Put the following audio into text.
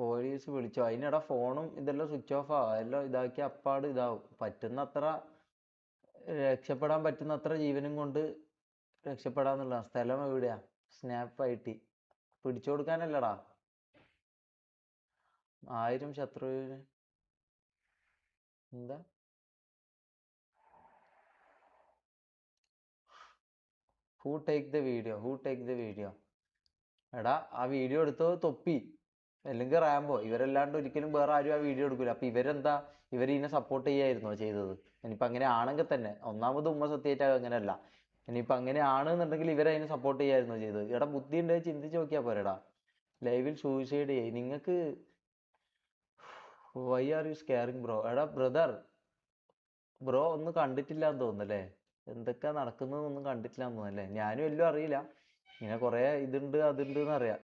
Police വിളിച്ചോ? അതിനിടെ ഫോണും ഇതെല്ലാം സ്വിച്ച് ഓഫ് ആവും. എല്ലാം ഇതാക്കി അപ്പാട് ഇതാവും. പറ്റുന്നത്ര രക്ഷപ്പെടാൻ പറ്റുന്നത്ര ജീവനും കൊണ്ട് രക്ഷപ്പെടാന്നുള്ള. സ്ഥലം എവിടെയാ? Snap IT. പിടിച്ചു കൊടുക്കാനല്ലടാ. 1000 ശത്രുവിന് എന്താ? Who take the video? Who take the video? എടാ ആ വീഡിയോ എടുത്തത് തൊപ്പി അല്ലെങ്കിൽ റാംബോ. ഇവരല്ലാണ്ട് ഒരിക്കലും വേറെ ആരും ആ വീഡിയോ എടുക്കൂല. അപ്പൊ ഇവരെന്താ, ഇവരിതിനെ സപ്പോർട്ട് ചെയ്യായിരുന്നോ ചെയ്തത്? ഇനിയിപ്പൊ അങ്ങനെ ആണെങ്കിൽ തന്നെ, ഒന്നാമത് ഉമ്മ സത്യമായിട്ട് അങ്ങനെയല്ല. ഇനിയിപ്പൊ അങ്ങനെ ആണെന്നുണ്ടെങ്കിൽ ഇവരതിനെ സപ്പോർട്ട് ചെയ്യായിരുന്നോ ചെയ്തത്? എടാ ബുദ്ധി ഉണ്ടെങ്കിൽ ചിന്തിച്ച് നോക്കിയാ പോരെടാ. ലൈവിൽ സൂയിസൈഡ് ചെയ്യും നിങ്ങൾക്ക്. Why are you scaring bro? എടാ ബ്രദർ, ബ്രോ ഒന്നും കണ്ടിട്ടില്ലാന്ന് തോന്നുന്നല്ലേ? എന്തൊക്കെയാ നടക്കുന്നതൊന്നും കണ്ടിട്ടില്ലാന്ന് തോന്നുന്നല്ലേ? ഞാനും എല്ലാം അറിയില്ല. ഇങ്ങനെ കുറെ ഇതുണ്ട് അതുണ്ട് എന്നറിയാം.